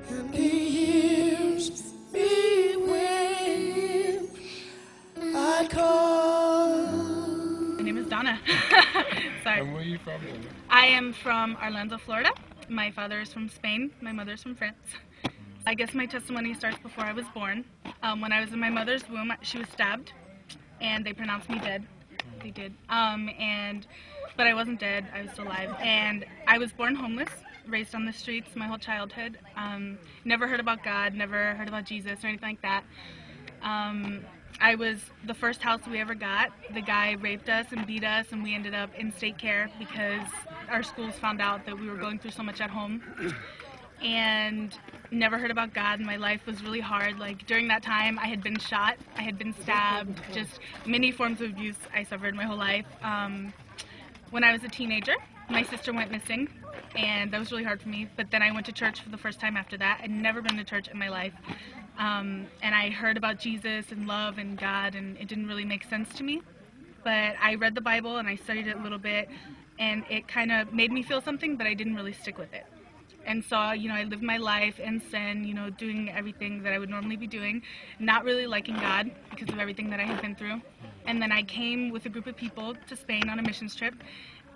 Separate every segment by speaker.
Speaker 1: and He hears me when I call.
Speaker 2: My name is Donna. Sorry.
Speaker 3: And where are you from?
Speaker 2: I am from Orlando, Florida. My father is from Spain. My mother is from France. I guess my testimony starts before I was born. When I was in my mother's womb, she was stabbed, and they pronounced me dead. They did. But I wasn't dead. I was still alive. And I was born homeless, raised on the streets my whole childhood. Never heard about God, never heard about Jesus or anything like that. I was the first house we ever got. The guy raped us and beat us, and we ended up in state care because our schools found out that we were going through so much at home. And never heard about God. My life was really hard. Like, during that time, I had been shot, I had been stabbed, just many forms of abuse I suffered my whole life. When I was a teenager, my sister went missing, and that was really hard for me. But then I went to church for the first time after that. I'd never been to church in my life. And I heard about Jesus and love and God, and it didn't really make sense to me. But I read the Bible and I studied it a little bit, and it kind of made me feel something, but I didn't really stick with it. And so, I lived my life in sin, doing everything that I would normally be doing, not really liking God because of everything that I had been through. And then I came with a group of people to Spain on a missions trip,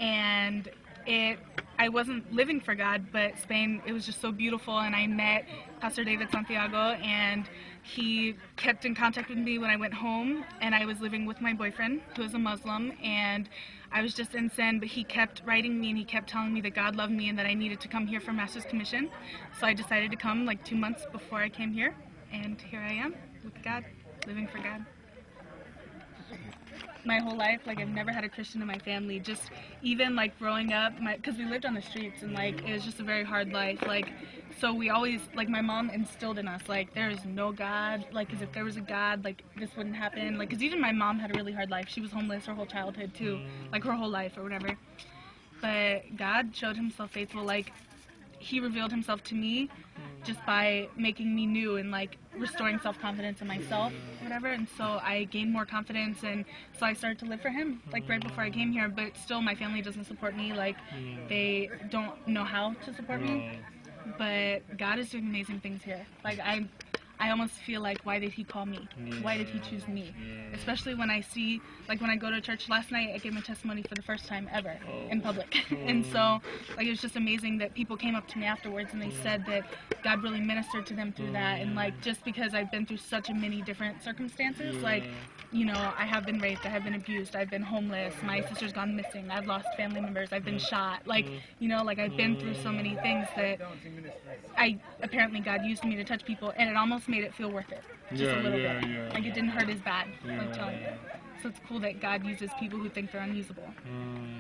Speaker 2: and I wasn't living for God, but Spain, it was just so beautiful, and I met Pastor David Santiago, and he kept in contact with me when I went home, and I was living with my boyfriend, who is a Muslim, and I was just in sin, but he kept writing me, and he kept telling me that God loved me and that I needed to come here for Master's Commission. So I decided to come like 2 months before I came here, and here I am with God, living for God. My whole life, I've never had a Christian in my family. Just even growing up, because we lived on the streets, and it was just a very hard life. So we always, my mom instilled in us, there is no God. As if there was a God, this wouldn't happen. Because even my mom had a really hard life. She was homeless her whole childhood too, her whole life or whatever. But God showed Himself faithful. He revealed Himself to me just by making me new and restoring self-confidence in myself, whatever. And so I gained more confidence, and so I started to live for Him right before I came here. But still, my family doesn't support me. They don't know how to support me. But God is doing amazing things here. I almost feel why did He call me? Why did He choose me? Especially when I see, when I go to church. Last night I gave my testimony for the first time ever in public. And so, it was just amazing that people came up to me afterwards and they said that God really ministered to them through that. And just because I've been through such many different circumstances, I have been raped, I have been abused, I've been homeless, my sister's gone missing, I've lost family members, I've been shot. I've been through so many things that apparently God used me to touch people, and it almost made it feel worth it, just a little bit. It didn't hurt as bad, telling you. So it's cool that God uses people who think they're unusable,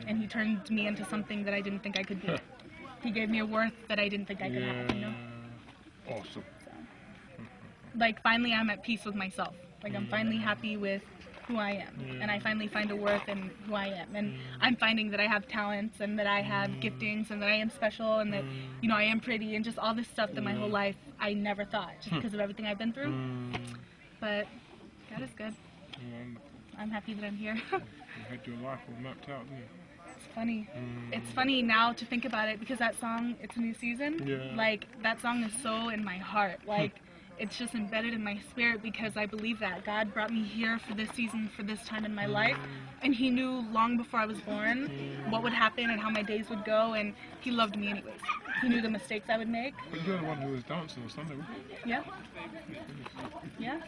Speaker 2: and He turned me into something that I didn't think I could be. He gave me a worth that I didn't think I could have,
Speaker 3: Awesome.
Speaker 2: So, finally I'm at peace with myself. I'm finally happy with who I am, and I finally find a worth in who I am, and I'm finding that I have talents, and that I have giftings, and that I am special, and that I am pretty, and just all this stuff that my whole life I never thought, just because of everything I've been through. But God is good. I'm happy that I'm here.
Speaker 3: You had your life all mapped out, didn't you?
Speaker 2: It's funny. It's funny now to think about it, because that song, It's a New Season, that song is so in my heart. It's just embedded in my spirit, because I believe that God brought me here for this season, for this time in my life, and He knew long before I was born what would happen and how my days would go, and He loved me anyways. He knew the mistakes I would make.
Speaker 3: But you're the one who was dancing on Sunday, wasn't you?
Speaker 2: Yeah. Yeah.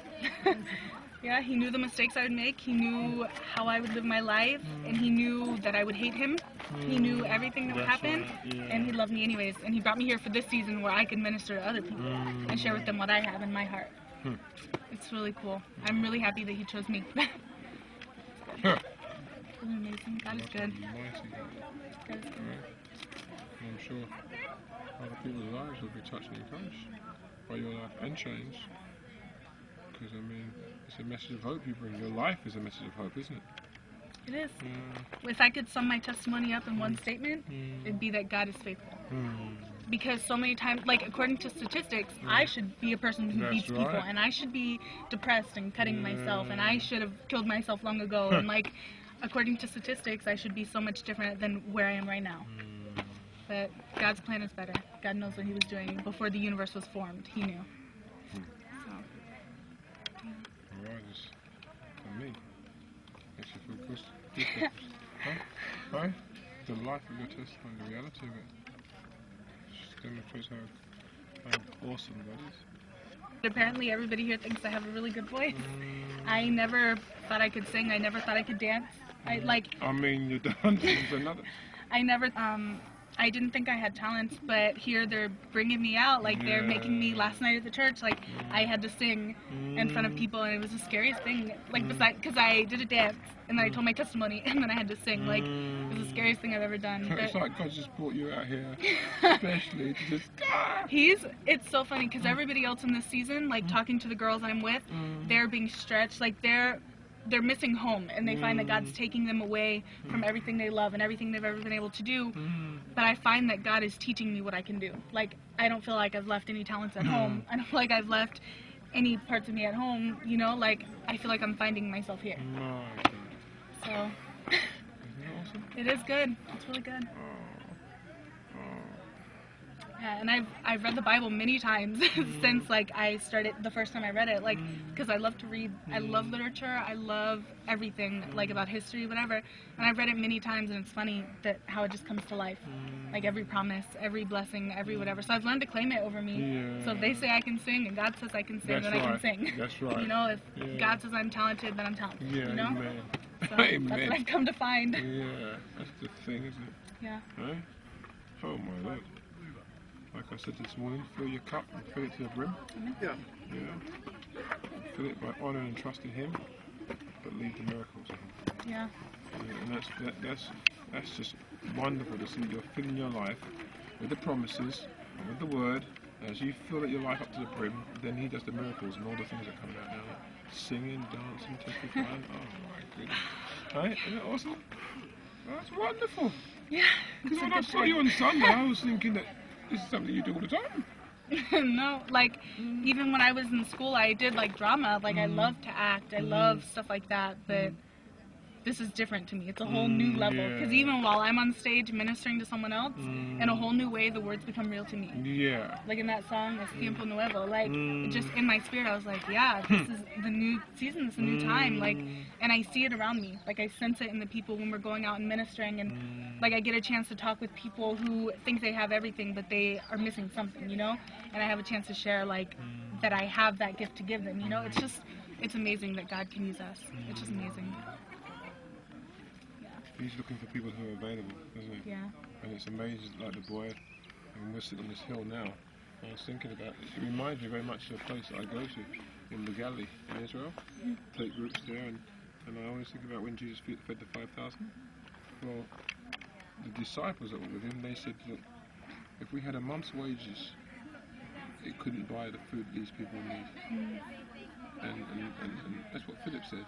Speaker 2: Yeah, He knew the mistakes I would make. He knew how I would live my life, and He knew that I would hate Him. He knew everything that would happen, and He loved me anyways. And He brought me here for this season where I could minister to other people and share with them what I have in my heart. It's really cool. I'm really happy that He chose me. It's really amazing. God is good. God is good.
Speaker 3: I'm sure other people's lives will be touched and encouraged by your life and changed. Because, it's a message of hope you bring. Your life is a message of hope, isn't it?
Speaker 2: It is. If I could sum my testimony up in one statement, it'd be that God is faithful. Because so many times, according to statistics, I should be a person who beats people, and I should be depressed and cutting myself, and I should have killed myself long ago, and according to statistics, I should be so much different than where I am right now. But But God's plan is better. God knows what he was doing before the universe was formed. He knew. So,
Speaker 3: Alright, just for me, makes you feel good. Huh? Right? The life of your testimony, the reality of it. Just demonstrates how awesome that is.
Speaker 2: apparently everybody here thinks I have a really good voice. I never thought I could sing. I never thought I could dance.
Speaker 3: I mean, your dance is another.
Speaker 2: I didn't think I had talents, but here they're bringing me out. Like, they're making me, last night at the church, like, I had to sing in front of people, and it was the scariest thing. Like, besides, because I did a dance, and then I told my testimony, and then I had to sing. Like, it was the scariest thing I've ever done.
Speaker 3: It's like God just brought you out here, especially to just...
Speaker 2: It's so funny, because everybody else in this season, like, talking to the girls I'm with, they're being stretched. Like, they're missing home, and they find that God's taking them away from everything they love and everything they've ever been able to do. But I find that God is teaching me what I can do. Like, I don't feel like I've left any talents at home. I don't feel like I've left any parts of me at home, you know? Like, I feel like I'm finding myself here.
Speaker 3: My God.
Speaker 2: So,
Speaker 3: Isn't that awesome?
Speaker 2: it is good. It's really good. Yeah, and I've read the Bible many times since, like, I started, the first time I read it, like, because I love to read. I love literature. I love everything, like, about history, whatever. And I've read it many times, and it's funny that how it just comes to life. Like, every promise, every blessing, every whatever. So I've learned to claim it over me.
Speaker 3: Yeah.
Speaker 2: So if they say I can sing, and God says I can sing, then I can sing.
Speaker 3: That's right.
Speaker 2: You know, if God says I'm talented, then I'm talented.
Speaker 3: Yeah,
Speaker 2: you know?
Speaker 3: amen.
Speaker 2: So
Speaker 3: Amen.
Speaker 2: that's what I've come to find.
Speaker 3: Yeah, that's the thing, isn't it?
Speaker 2: Yeah.
Speaker 3: Right? Oh my Lord. Like I said this morning, fill your cup and fill it to the brim.
Speaker 1: Yeah.
Speaker 3: Yeah. Fill it by honouring and trusting Him, but leave the miracles.
Speaker 2: Yeah.
Speaker 3: And that's just wonderful to see you're filling your life with the promises and with the Word. As you fill your life up to the brim, then He does the miracles and all the things that come out now. Singing, dancing, testifying. Oh my goodness. Right? Isn't that awesome? That's wonderful.
Speaker 2: Yeah.
Speaker 3: Because when I saw you on Sunday, I was thinking that this is something you do all the time.
Speaker 2: No, like, even when I was in school, I did, like, drama. Like, I love to act. I love stuff like that. But this is different to me. It's a whole new level. Because even while I'm on stage ministering to someone else, in a whole new way, the words become real to me.
Speaker 3: Yeah.
Speaker 2: Like in that song, Es Tiempo Nuevo. Like, it just in my spirit, I was like, yeah, this is the new season. This is a new time. Like, and I see it around me. Like, I sense it in the people when we're going out and ministering. And, like, I get a chance to talk with people who think they have everything, but they are missing something, you know? And I have a chance to share, like, that I have that gift to give them, you know? It's just, it's amazing that God can use us. It's just amazing.
Speaker 3: He's looking for people who are available, isn't he?
Speaker 2: Yeah.
Speaker 3: And it's amazing, like the boy, and we're sitting on this hill now. I was thinking about it reminds me very much of a place that I go to in the Galilee in Israel. Take groups there, and I always think about when Jesus fed the 5,000. Well, the disciples that were with him, they said, look, if we had a month's wages, it couldn't buy the food these people need. And that's what Philip said.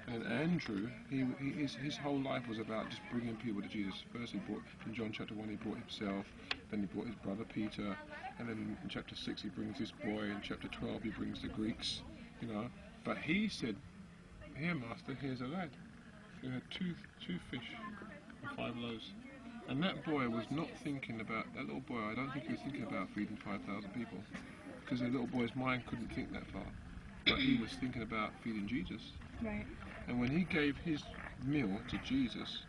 Speaker 3: And Andrew, his whole life was about just bringing people to Jesus. First he brought, in John chapter 1, he brought himself, then he brought his brother Peter, and then in chapter 6 he brings this boy, in chapter 12 he brings the Greeks, you know. But he said, here master, here's a lad who had two fish and 5 loaves. And that boy was not thinking about, that little boy, I don't think he was thinking about feeding 5,000 people, because the little boy's mind couldn't think that far. But he was thinking about feeding Jesus.
Speaker 2: Right.
Speaker 3: And when he gave his meal to Jesus,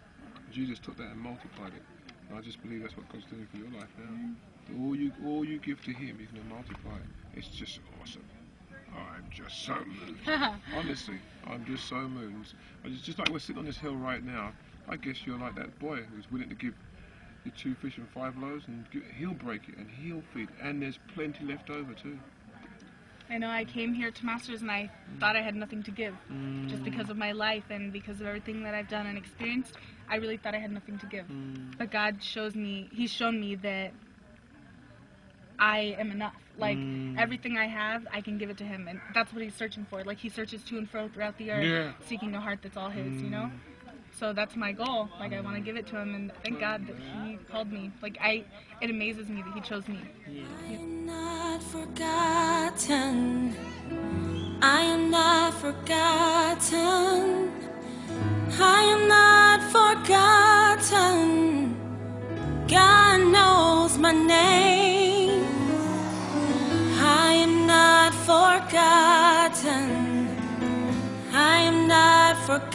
Speaker 3: Jesus took that and multiplied it. And I just believe that's what God's doing for your life now. All you give to him, he's going to multiply it. It's just awesome. I'm just so moved. Honestly, I'm just so moved. It's just like we're sitting on this hill right now. I guess you're like that boy who's willing to give you 2 fish and 5 loaves, and he'll break it and he'll feed. And there's plenty left over too.
Speaker 2: I know I came here to Masters and I thought I had nothing to give. Just because of my life and because of everything that I've done and experienced, I really thought I had nothing to give. But God shows me, He's shown me that I am enough. Like, everything I have, I can give it to Him. And that's what He's searching for. Like, He searches to and fro throughout the earth, seeking a heart that's all His, you know? So that's my goal. Like, I want to give it to Him, and thank God that He called me. Like, it amazes me that He chose me.
Speaker 1: I am not forgotten. I am not forgotten. I am not forgotten. God knows my name. I am not forgotten. I am not forgotten.